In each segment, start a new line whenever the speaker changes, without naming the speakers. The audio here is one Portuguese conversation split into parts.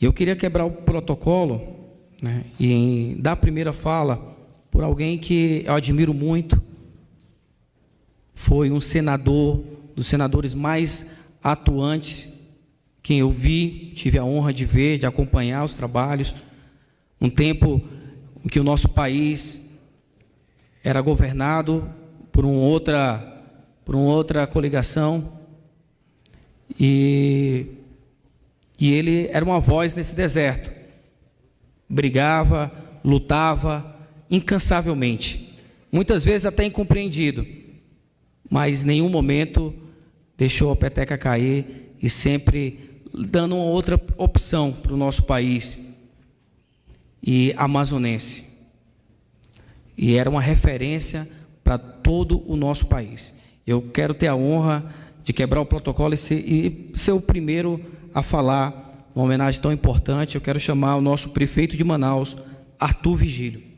E eu queria quebrar o protocolo, né, e dar a primeira fala por alguém que eu admiro muito. Foi um senador, dos senadores mais atuantes, quem eu vi, tive a honra de ver, de acompanhar os trabalhos. Um tempo em que o nosso país era governado por uma outra coligação, e ele era uma voz nesse deserto. Brigava, lutava incansavelmente, muitas vezes até incompreendido, mas em nenhum momento deixou a peteca cair, e sempre dando uma outra opção para o nosso país e amazonense. E era uma referência para todo o nosso país. Eu quero ter a honra de quebrar o protocolo e ser o primeiro a falar uma homenagem tão importante. Eu quero chamar o nosso prefeito de Manaus, Arthur Vigílio.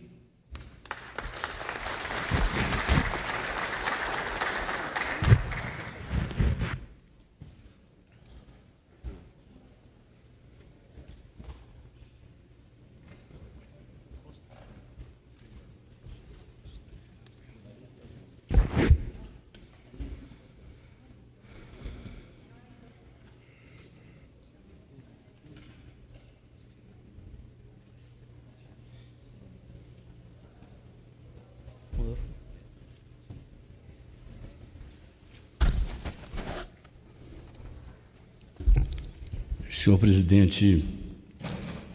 Senhor presidente,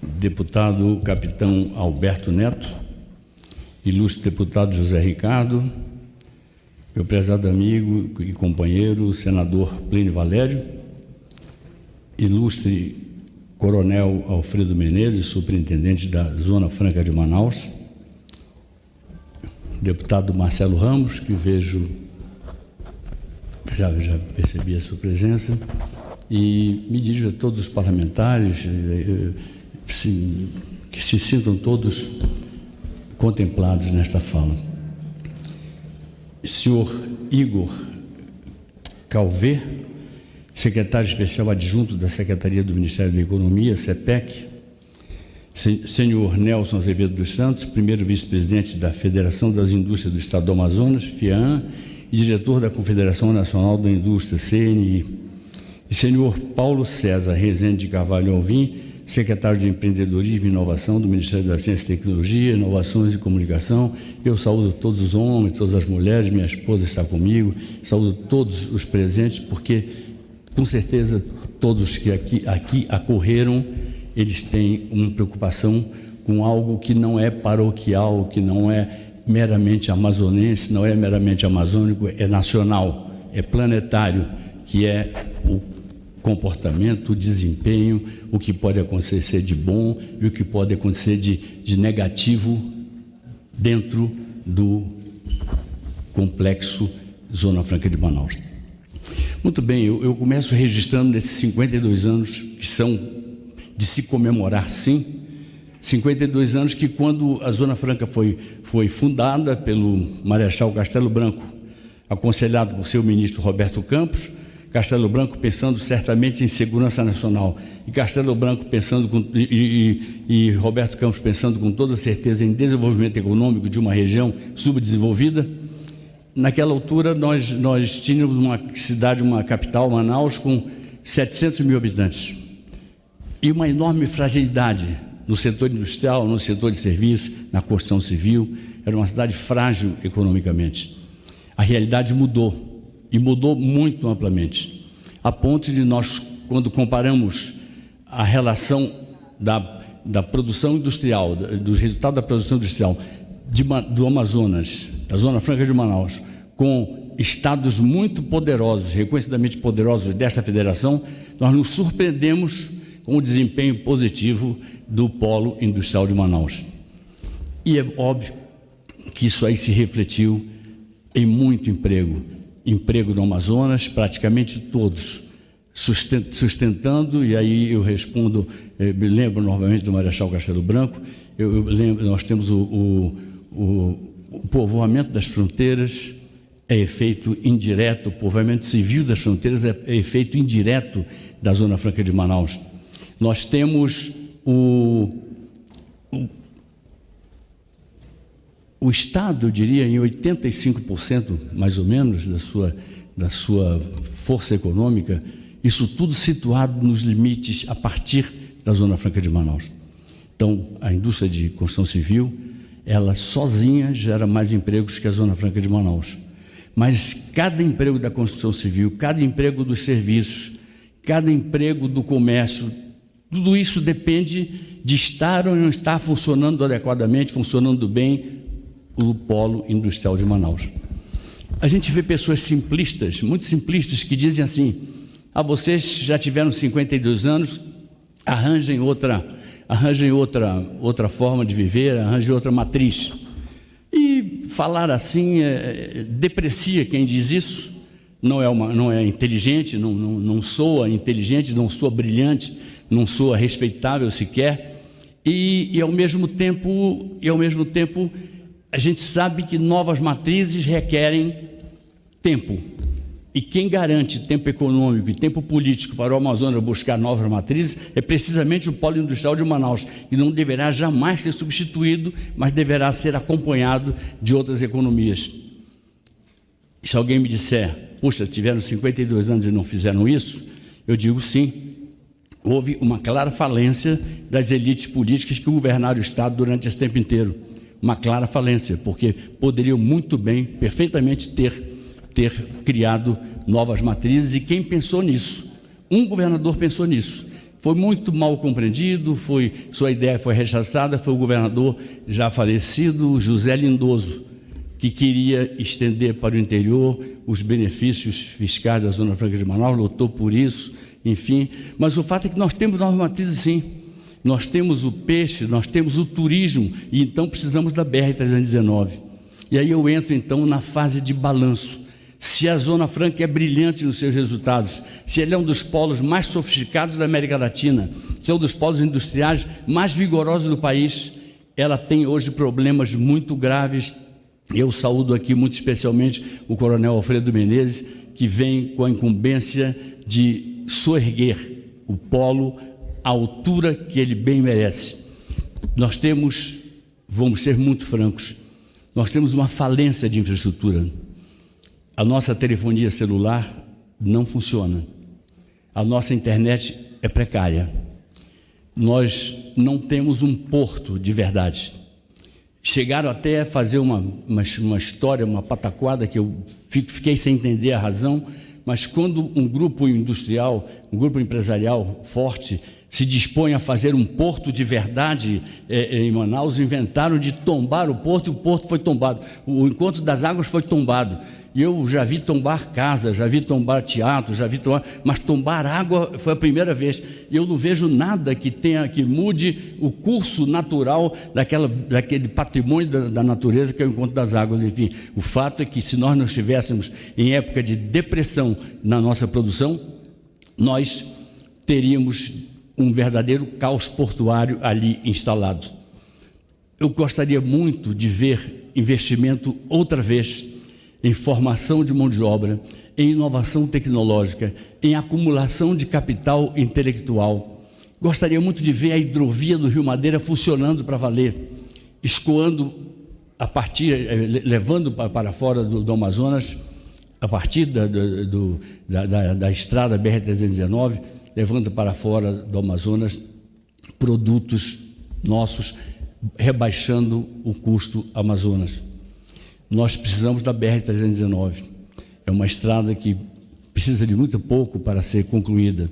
deputado capitão Alberto Neto, ilustre deputado José Ricardo, meu prezado amigo e companheiro, senador Plínio Valério, ilustre coronel Alfredo Menezes, superintendente da Zona Franca de Manaus, deputado Marcelo Ramos, que vejo, já percebi a sua presença, e me dirijo a todos os parlamentares, que se sintam todos contemplados nesta fala. Senhor Igor Calvé, secretário especial adjunto da Secretaria do Ministério da Economia, SEPEC. Senhor Nelson Azevedo dos Santos, primeiro vice-presidente da Federação das Indústrias do Estado do Amazonas, FIAAM, e diretor da Confederação Nacional da Indústria, CNI. E senhor Paulo César Rezende de Carvalho Alvim, secretário de Empreendedorismo e Inovação do Ministério da Ciência e Tecnologia, Inovações e Comunicação. Eu saúdo todos os homens, todas as mulheres, minha esposa está comigo, saúdo todos os presentes, porque, com certeza, todos que aqui acorreram, eles têm uma preocupação com algo que não é paroquial, que não é meramente amazonense, não é meramente amazônico, é nacional, é planetário, que é o comportamento, o desempenho, o que pode acontecer de bom e o que pode acontecer de negativo dentro do complexo Zona Franca de Manaus. Muito bem, eu começo registrando nesses 52 anos, que são de se comemorar, sim, 52 anos que, quando a Zona Franca foi fundada pelo Marechal Castelo Branco, aconselhado por seu ministro Roberto Campos, Castelo Branco pensando certamente em segurança nacional, e Castelo Branco pensando e Roberto Campos pensando com toda certeza em desenvolvimento econômico de uma região subdesenvolvida. Naquela altura nós tínhamos uma cidade, uma capital, Manaus, com 700 mil habitantes, e uma enorme fragilidade no setor industrial, no setor de serviços, na construção civil. Era uma cidade frágil economicamente. A realidade mudou, e mudou muito amplamente, a ponto de nós, quando comparamos a relação da produção industrial, dos resultados da produção industrial do Amazonas, da Zona Franca de Manaus, com estados muito poderosos, reconhecidamente poderosos desta federação, nós nos surpreendemos com o desempenho positivo do polo industrial de Manaus. E é óbvio que isso aí se refletiu em muito emprego no Amazonas, praticamente todos, sustentando, e aí eu respondo, me lembro novamente do Marechal Castelo Branco, eu lembro, nós temos o povoamento das fronteiras, é efeito indireto, o povoamento civil das fronteiras é efeito indireto da Zona Franca de Manaus. Nós temos o Estado, eu diria, em 85% mais ou menos da sua força econômica, isso tudo situado nos limites a partir da Zona Franca de Manaus. Então, a indústria de construção civil, ela sozinha gera mais empregos que a Zona Franca de Manaus. Mas cada emprego da construção civil, cada emprego dos serviços, cada emprego do comércio, tudo isso depende de estar ou não estar funcionando adequadamente, funcionando bem o polo industrial de Manaus. A gente vê pessoas simplistas, muito simplistas, que dizem assim: vocês já tiveram 52 anos, arranjem outra forma de viver, arranjem outra matriz. E falar assim deprecia quem diz isso, não é inteligente, não soa inteligente, não soa brilhante, não soa respeitável sequer, e ao mesmo tempo a gente sabe que novas matrizes requerem tempo. E quem garante tempo econômico e tempo político para o Amazonas buscar novas matrizes é precisamente o polo industrial de Manaus, que não deverá jamais ser substituído, mas deverá ser acompanhado de outras economias. E se alguém me disser: puxa, tiveram 52 anos e não fizeram isso, eu digo sim. Houve uma clara falência das elites políticas que governaram o Estado durante esse tempo inteiro. Uma clara falência, porque poderiam muito bem, perfeitamente ter criado novas matrizes, e quem pensou nisso? Um governador pensou nisso. Foi muito mal compreendido, sua ideia foi rechaçada, foi o governador já falecido, José Lindoso, que queria estender para o interior os benefícios fiscais da Zona Franca de Manaus, lutou por isso, enfim. Mas o fato é que nós temos novas matrizes, sim. Nós temos o peixe, nós temos o turismo, e então precisamos da BR-319. E aí eu entro então na fase de balanço. Se a Zona Franca é brilhante nos seus resultados, se ele é um dos polos mais sofisticados da América Latina, se é um dos polos industriais mais vigorosos do país, ela tem hoje problemas muito graves. Eu saúdo aqui muito especialmente o coronel Alfredo Menezes, que vem com a incumbência de soerguer o polo à altura que ele bem merece. Nós temos, vamos ser muito francos, nós temos uma falência de infraestrutura. A nossa telefonia celular não funciona, a nossa internet é precária, nós não temos um porto de verdade. Chegaram até a fazer uma história, uma pataquada, que eu fiquei sem entender a razão, mas quando um grupo industrial, um grupo empresarial forte se dispõe a fazer um porto de verdade em Manaus, inventaram de tombar o porto, e o porto foi tombado, o encontro das águas foi tombado. E eu já vi tombar casa, já vi tombar teatro, já vi tombar, mas tombar água foi a primeira vez. E eu não vejo nada que mude o curso natural daquele patrimônio da natureza que é o encontro das águas. Enfim, o fato é que se nós não estivéssemos em época de depressão na nossa produção, nós teríamos um verdadeiro caos portuário ali instalado. Eu gostaria muito de ver investimento outra vez em formação de mão de obra, em inovação tecnológica, em acumulação de capital intelectual. Gostaria muito de ver a hidrovia do Rio Madeira funcionando para valer, escoando levando para fora do Amazonas, a partir da estrada BR-319, levando para fora do Amazonas produtos nossos, rebaixando o custo Amazonas. Nós precisamos da BR-319, é uma estrada que precisa de muito pouco para ser concluída,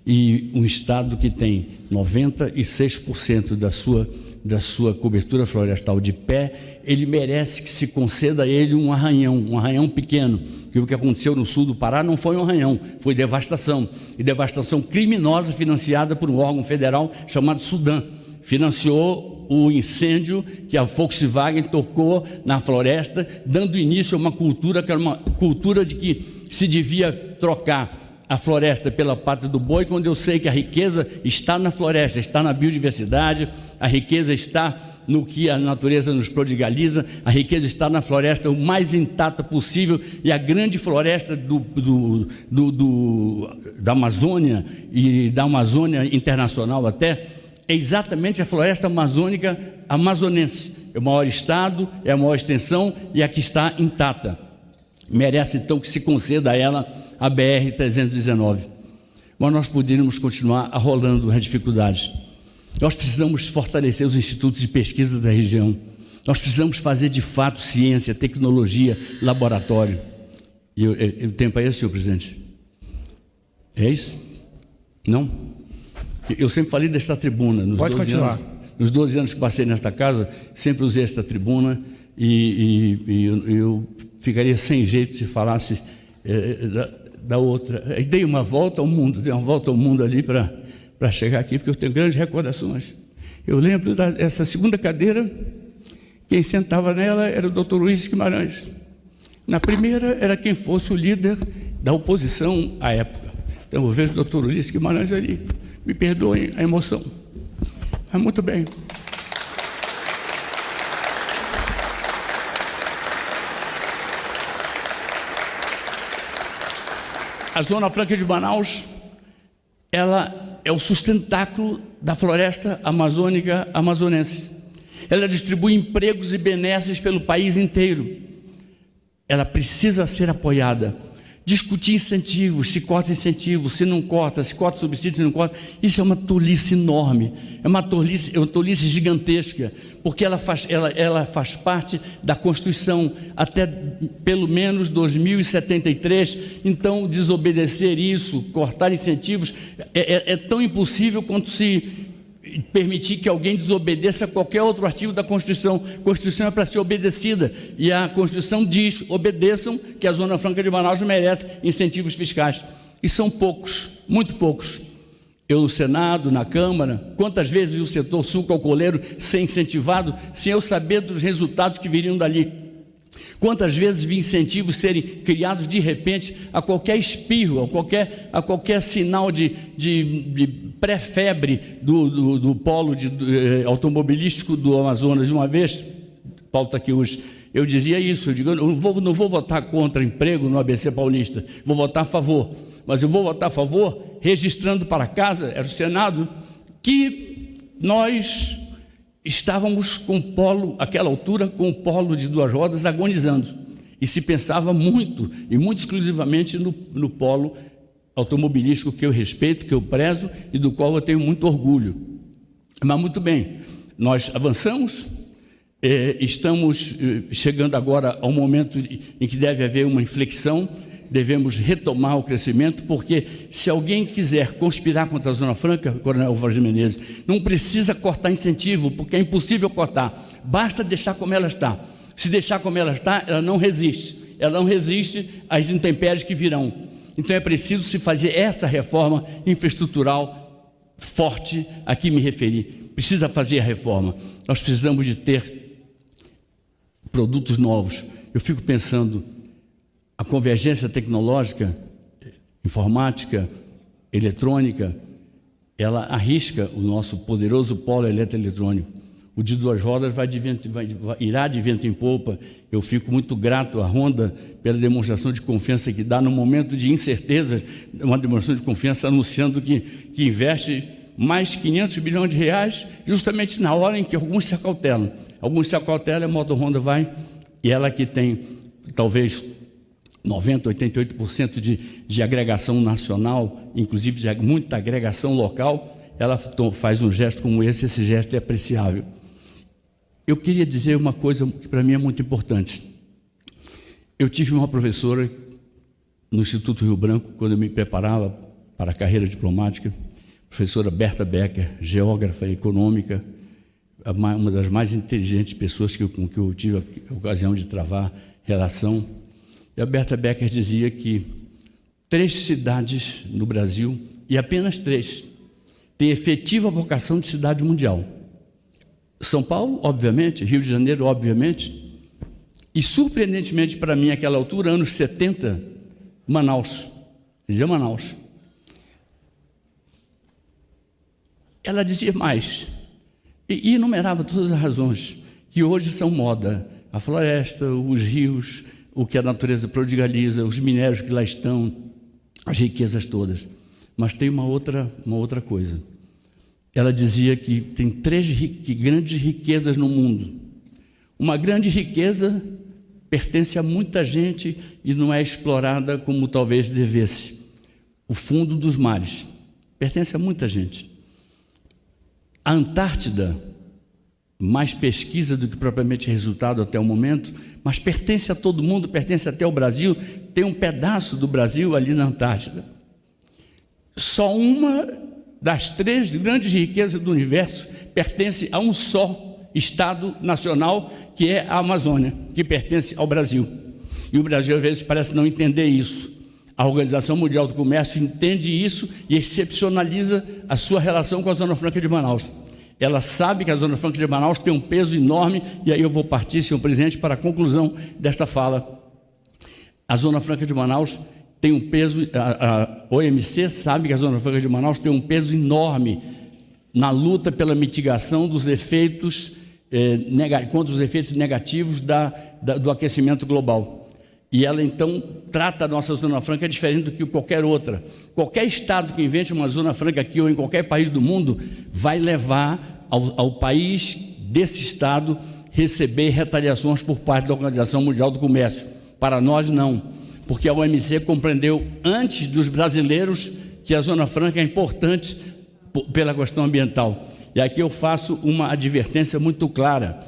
e um estado que tem 96% da sua cobertura florestal de pé, ele merece que se conceda a ele um arranhão pequeno, que o que aconteceu no sul do Pará não foi um arranhão, foi devastação, e devastação criminosa financiada por um órgão federal chamado Sudan, financiou o incêndio que a Volkswagen tocou na floresta, dando início a uma cultura que era uma cultura de que se devia trocar a floresta pela pata do boi, quando eu sei que a riqueza está na floresta, está na biodiversidade, a riqueza está no que a natureza nos prodigaliza, a riqueza está na floresta o mais intacta possível, e a grande floresta da Amazônia e da Amazônia internacional até, é exatamente a floresta amazônica amazonense. É o maior estado, é a maior extensão e a que está intacta. Merece então que se conceda a ela a BR-319. Mas nós poderíamos continuar arrolando as dificuldades. Nós precisamos fortalecer os institutos de pesquisa da região. Nós precisamos fazer de fato ciência, tecnologia, laboratório. E o tempo é esse, senhor presidente? É isso? Não? Eu sempre falei desta tribuna.
Pode continuar.
Nos 12 anos que passei nesta casa, sempre usei esta tribuna e eu ficaria sem jeito se falasse da outra. E dei uma volta ao mundo, ali para chegar aqui, porque eu tenho grandes recordações. Eu lembro dessa segunda cadeira, quem sentava nela era o doutor Luiz Guimarães. Na primeira era quem fosse o líder da oposição à época. Então eu vejo o doutor Luiz Guimarães ali. Me perdoem a emoção. Mas muito bem. A Zona Franca de Manaus, ela é o sustentáculo da floresta amazônica amazonense. Ela distribui empregos e benesses pelo país inteiro. Ela precisa ser apoiada. Discutir incentivos, se corta incentivos, se não corta, se corta subsídio, se não corta, isso é uma tolice enorme, é uma tolice gigantesca, porque ela faz parte da Constituição até pelo menos 2073, então desobedecer isso, cortar incentivos, é tão impossível quanto se permitir que alguém desobedeça qualquer outro artigo da Constituição. A Constituição é para ser obedecida, e a Constituição diz: obedeçam, que a Zona Franca de Manaus merece incentivos fiscais. E são poucos, muito poucos. Eu no Senado, na Câmara, quantas vezes vi o setor sucroalcooleiro ser incentivado, sem eu saber dos resultados que viriam dali? Quantas vezes vi incentivos serem criados de repente a qualquer espirro, a qualquer sinal de pré-febre do polo automobilístico do Amazonas. De uma vez, pauta aqui hoje, eu dizia isso, eu digo, eu não vou votar contra emprego no ABC Paulista, vou votar a favor, mas eu vou votar a favor registrando para casa, era o Senado, que nós estávamos com o polo, àquela altura, com o polo de duas rodas agonizando, e se pensava muito, e muito exclusivamente no polo automobilístico, que eu respeito, que eu prezo e do qual eu tenho muito orgulho. Mas muito bem, nós avançamos, estamos chegando agora ao momento em que deve haver uma inflexão, devemos retomar o crescimento, porque se alguém quiser conspirar contra a Zona Franca, Coronel Vargas Menezes, não precisa cortar incentivo, porque é impossível cortar, basta deixar como ela está. Se deixar como ela está, ela não resiste às intempéries que virão. Então é preciso se fazer essa reforma infraestrutural forte a que me referi. Precisa fazer a reforma. Nós precisamos de ter produtos novos. Eu fico pensando, a convergência tecnológica, informática, eletrônica, ela arrisca o nosso poderoso polo eletroeletrônico. O de duas rodas irá de vento em popa. Eu fico muito grato à Honda pela demonstração de confiança que dá no momento de incerteza, uma demonstração de confiança anunciando que investe mais 500 bilhões de reais, justamente na hora em que alguns se acautelam. Alguns se acautelam, a Moto Honda vai, e ela que tem talvez 90%, 88% de agregação nacional, inclusive de muita agregação local, ela faz um gesto como esse gesto é apreciável. Eu queria dizer uma coisa que para mim é muito importante. Eu tive uma professora no Instituto Rio Branco, quando eu me preparava para a carreira diplomática, professora Berta Becker, geógrafa econômica, uma das mais inteligentes pessoas com que eu tive a ocasião de travar relação. E a Berta Becker dizia que 3 cidades no Brasil, e apenas 3, têm efetiva vocação de cidade mundial. São Paulo, obviamente, Rio de Janeiro, obviamente, e surpreendentemente para mim, naquela altura, anos 70, Manaus. Dizia Manaus. Ela dizia mais. E enumerava todas as razões que hoje são moda: a floresta, os rios, o que a natureza prodigaliza, os minérios que lá estão, as riquezas todas. Mas tem uma outra coisa. Ela dizia que tem três grandes riquezas no mundo. Uma grande riqueza pertence a muita gente e não é explorada como talvez devesse. O fundo dos mares pertence a muita gente. A Antártida, mais pesquisa do que propriamente resultado até o momento, mas pertence a todo mundo, pertence até ao Brasil. Tem um pedaço do Brasil ali na Antártida. Só uma das três grandes riquezas do universo pertence a um só Estado nacional, que é a Amazônia, que pertence ao Brasil. E o Brasil, às vezes, parece não entender isso. A Organização Mundial do Comércio entende isso e excepcionaliza a sua relação com a Zona Franca de Manaus. Ela sabe que a Zona Franca de Manaus tem um peso enorme, e aí eu vou partir, senhor presidente, para a conclusão desta fala. A Zona Franca de Manaus tem um peso, a OMC sabe que a Zona Franca de Manaus tem um peso enorme na luta pela mitigação dos efeitos, contra os efeitos negativos do aquecimento global. E ela, então, trata a nossa Zona Franca diferente do que qualquer outra. Qualquer estado que invente uma Zona Franca aqui ou em qualquer país do mundo vai levar ao país desse estado receber retaliações por parte da Organização Mundial do Comércio. Para nós, não, porque a OMC compreendeu antes dos brasileiros que a Zona Franca é importante pela questão ambiental. E aqui eu faço uma advertência muito clara,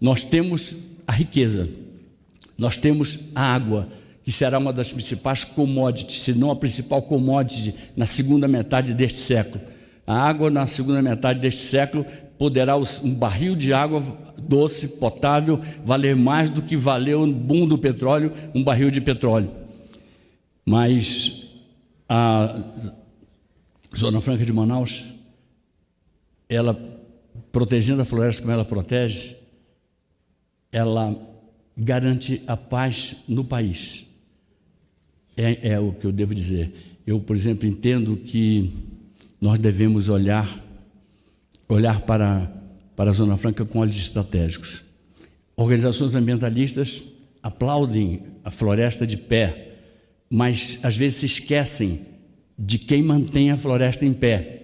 Nós temos a riqueza, nós temos a água, que será uma das principais commodities, se não a principal commodity na segunda metade deste século. A água, na segunda metade deste século, poderá um barril de água doce, potável, valer mais do que valeu no boom do petróleo, um barril de petróleo. Mas a Zona Franca de Manaus, ela, protegendo a floresta como ela protege, ela garante a paz no país. É o que eu devo dizer. Eu, por exemplo, entendo que nós devemos olhar para a Zona Franca com olhos estratégicos. Organizações ambientalistas aplaudem a floresta de pé, mas às vezes se esquecem de quem mantém a floresta em pé.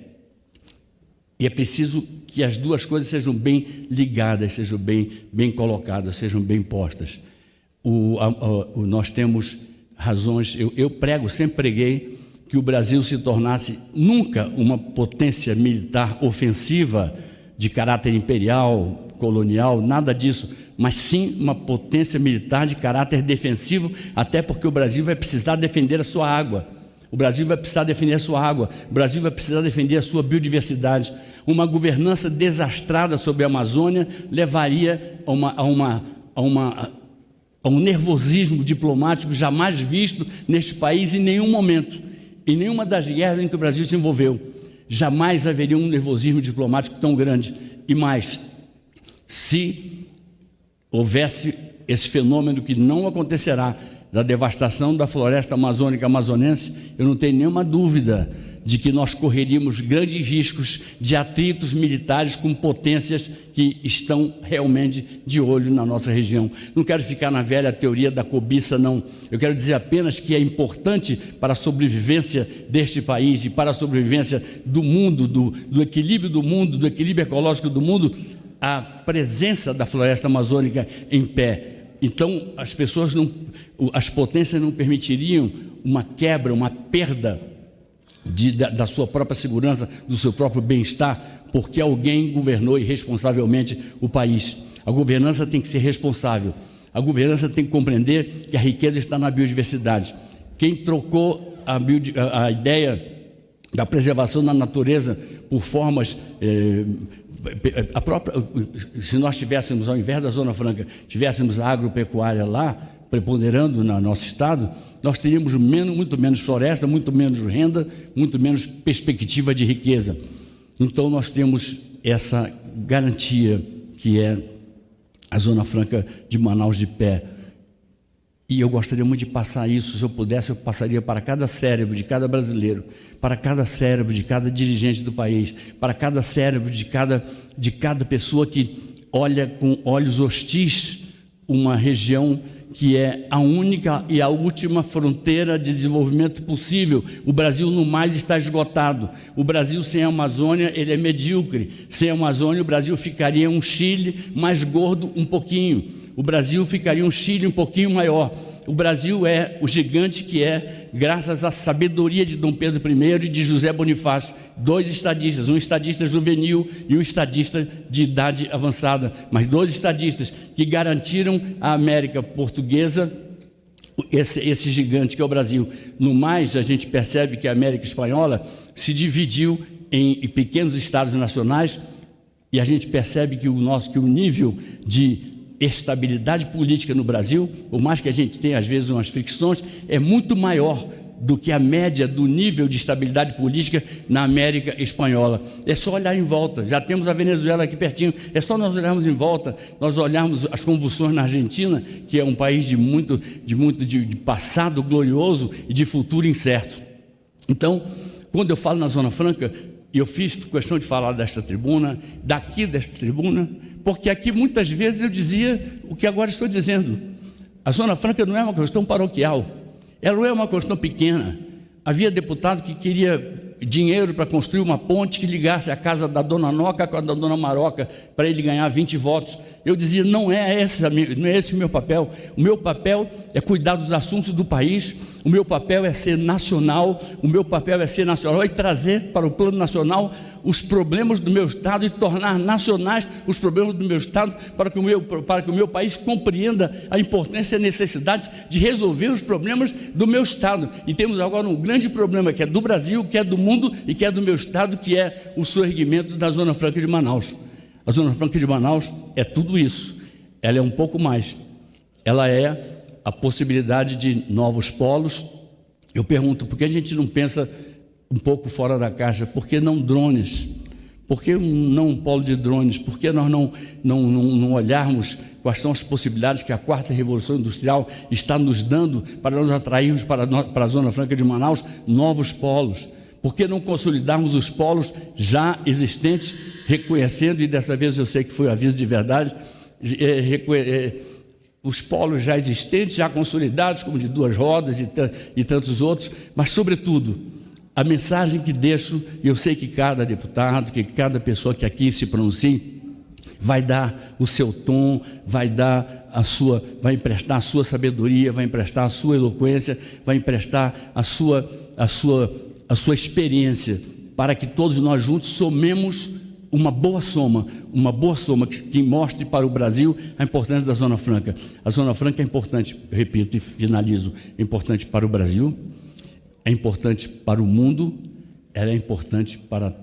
E é preciso que as duas coisas sejam bem ligadas, sejam bem colocadas, sejam bem postas. Nós temos razões, eu sempre preguei que o Brasil se tornasse nunca uma potência militar ofensiva de caráter imperial, colonial, nada disso, mas sim uma potência militar de caráter defensivo, até porque o Brasil vai precisar defender a sua água. O Brasil vai precisar defender a sua água, o Brasil vai precisar defender a sua biodiversidade. Uma governança desastrada sobre a Amazônia levaria a um nervosismo diplomático jamais visto neste país em nenhum momento. Em nenhuma das guerras em que o Brasil se envolveu, jamais haveria um nervosismo diplomático tão grande. E mais, se houvesse esse fenômeno que não acontecerá, da devastação da floresta amazônica amazonense, eu não tenho nenhuma dúvida de que nós correríamos grandes riscos de atritos militares com potências que estão realmente de olho na nossa região. Não quero ficar na velha teoria da cobiça, não. Eu quero dizer apenas que é importante para a sobrevivência deste país e para a sobrevivência do mundo, do equilíbrio do mundo, do equilíbrio ecológico do mundo, a presença da floresta amazônica em pé. Então, as potências não permitiriam uma quebra, uma perda da sua própria segurança, do seu próprio bem-estar, porque alguém governou irresponsavelmente o país. A governança tem que ser responsável. A governança tem que compreender que a riqueza está na biodiversidade. Quem trocou a ideia da preservação da natureza por formas... se nós tivéssemos, ao invés da Zona Franca, tivéssemos a agropecuária lá, preponderando no nosso estado, nós teríamos muito menos floresta, muito menos renda, muito menos perspectiva de riqueza. Então nós temos essa garantia que é a Zona Franca de Manaus de pé. E eu gostaria muito de passar isso. Se eu pudesse, eu passaria para cada cérebro de cada brasileiro, para cada cérebro de cada dirigente do país, para cada cérebro de cada pessoa que olha com olhos hostis uma região que é a única e a última fronteira de desenvolvimento possível. O Brasil no mais está esgotado. O Brasil sem a Amazônia, ele é medíocre. Sem a Amazônia, o Brasil ficaria um Chile mais gordo um pouquinho. O Brasil ficaria um Chile um pouquinho maior. O Brasil é o gigante que é, graças à sabedoria de Dom Pedro I e de José Bonifácio, dois estadistas, um estadista juvenil e um estadista de idade avançada, mas dois estadistas que garantiram à América portuguesa esse gigante que é o Brasil. No mais, a gente percebe que a América espanhola se dividiu em pequenos estados nacionais, e a gente percebe que o nível de estabilidade política no Brasil, por mais que a gente tenha às vezes umas fricções, é muito maior do que a média do nível de estabilidade política na América espanhola. É só olhar em volta. Já temos a Venezuela aqui pertinho. É só nós olharmos em volta, nós olharmos as convulsões na Argentina, que é um país de passado glorioso e de futuro incerto. Então, quando eu falo na Zona Franca, eu fiz questão de falar desta tribuna, daqui desta tribuna, porque aqui muitas vezes eu dizia o que agora estou dizendo. A Zona Franca não é uma questão paroquial, ela não é uma questão pequena. Havia deputado que queria dinheiro para construir uma ponte que ligasse a casa da Dona Noca com a da Dona Maroca, para ele ganhar 20 votos. Eu dizia, não é esse o meu papel. O meu papel é cuidar dos assuntos do país. O meu papel é ser nacional. O meu papel é ser nacional e trazer para o plano nacional os problemas do meu Estado e tornar nacionais os problemas do meu Estado, para que o meu país compreenda a importância e a necessidade de resolver os problemas do meu Estado. E temos agora um grande problema, que é do Brasil, que é do mundo e que é do meu Estado, que é o surgimento da Zona Franca de Manaus. A Zona Franca de Manaus é tudo isso. Ela é um pouco mais. Ela é a possibilidade de novos polos. Eu pergunto, por que a gente não pensa um pouco fora da caixa? Por que não drones? Por que não um polo de drones? Por que nós não olharmos quais são as possibilidades que a quarta revolução industrial está nos dando para nós atrairmos para a Zona Franca de Manaus novos polos? Por que não consolidarmos os polos já existentes, reconhecendo, e dessa vez eu sei que foi aviso de verdade, os polos já existentes, já consolidados, como de Duas Rodas e tantos outros, mas, sobretudo, a mensagem que deixo, e eu sei que cada deputado, que cada pessoa que aqui se pronuncie, vai dar o seu tom, vai emprestar a sua sabedoria, vai emprestar a sua eloquência, vai emprestar a sua experiência, para que todos nós juntos somemos uma boa soma que mostre para o Brasil a importância da Zona Franca. A Zona Franca é importante, repito e finalizo, é importante para o Brasil, é importante para o mundo, ela é importante para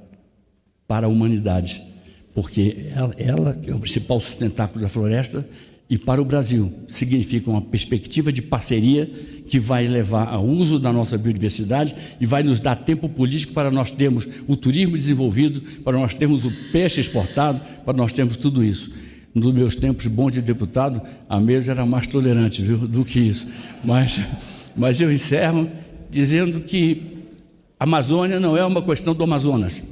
a humanidade, porque ela é o principal sustentáculo da floresta, e para o Brasil significa uma perspectiva de parceria que vai levar ao uso da nossa biodiversidade e vai nos dar tempo político para nós termos o turismo desenvolvido, para nós termos o peixe exportado, para nós termos tudo isso. Nos meus tempos bons de deputado, a mesa era mais tolerante, viu, do que isso. Mas eu encerro dizendo que a Amazônia não é uma questão do Amazonas.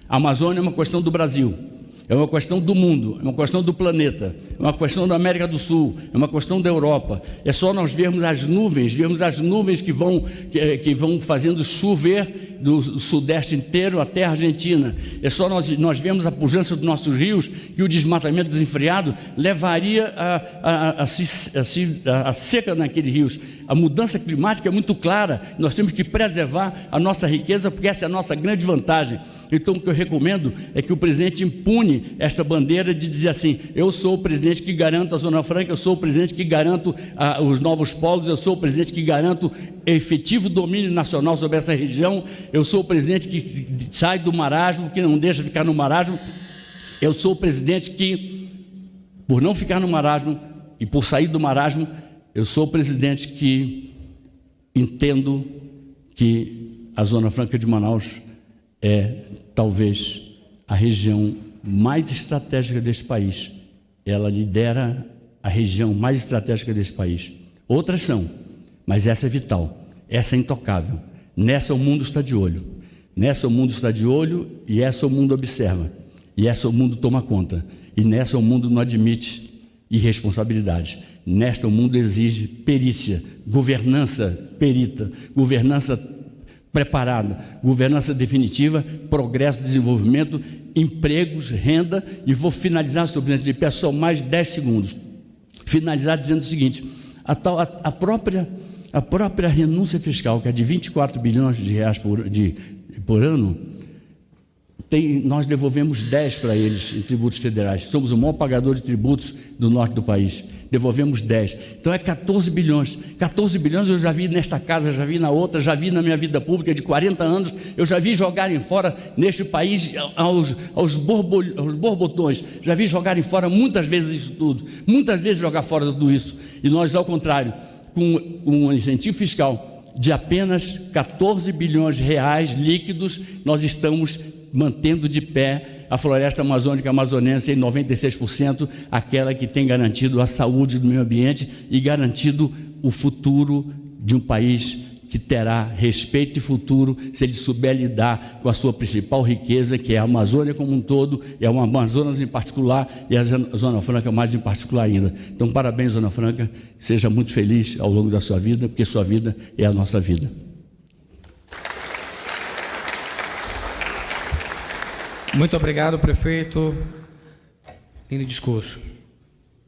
A Amazônia é uma questão do Brasil. É uma questão do mundo, é uma questão do planeta, é uma questão da América do Sul, é uma questão da Europa. É só nós vermos as nuvens que vão fazendo chover do sudeste inteiro até a Argentina. É só nós vermos a pujança dos nossos rios, que o desmatamento desenfreado levaria a seca naqueles rios. A mudança climática é muito clara, nós temos que preservar a nossa riqueza, porque essa é a nossa grande vantagem. Então, o que eu recomendo é que o presidente impune esta bandeira de dizer assim: eu sou o presidente que garanto a Zona Franca, eu sou o presidente que garanto os novos polos, eu sou o presidente que garanto efetivo domínio nacional sobre essa região, eu sou o presidente que sai do marasmo, que não deixa ficar no marasmo, eu sou o presidente que, por não ficar no marasmo e por sair do marasmo, eu sou o presidente que entendo que a Zona Franca de Manaus é talvez a região mais estratégica deste país. Ela lidera a região mais estratégica deste país. Outras são, mas essa é vital, essa é intocável. Nessa o mundo está de olho. Nessa o mundo está de olho e essa o mundo observa. E essa o mundo toma conta. E nessa o mundo não admite irresponsabilidade. Nesta o mundo exige perícia, governança perita, governança preparada, governança definitiva, progresso, desenvolvimento, empregos, renda. E vou finalizar, senhor presidente, lhe peço só mais 10 segundos. Finalizar dizendo o seguinte: a própria renúncia fiscal, que é de 24 bilhões de reais por ano, nós devolvemos 10 para eles em tributos federais. Somos o maior pagador de tributos do norte do país. Devolvemos 10. Então é 14 bilhões. 14 bilhões eu já vi nesta casa, já vi na outra, já vi na minha vida pública de 40 anos. Eu já vi jogarem fora neste país aos borbotões. Já vi jogarem fora muitas vezes isso tudo. Muitas vezes jogar fora tudo isso. E nós, ao contrário, com um incentivo fiscal de apenas 14 bilhões de reais líquidos, nós estamos mantendo de pé a floresta amazônica amazonense em 96%, aquela que tem garantido a saúde do meio ambiente e garantido o futuro de um país que terá respeito e futuro se ele souber lidar com a sua principal riqueza, que é a Amazônia como um todo, é o Amazonas em particular e a Zona Franca mais em particular ainda. Então, parabéns, Zona Franca, seja muito feliz ao longo da sua vida, porque sua vida é a nossa vida.
Muito obrigado, prefeito. Lindo discurso.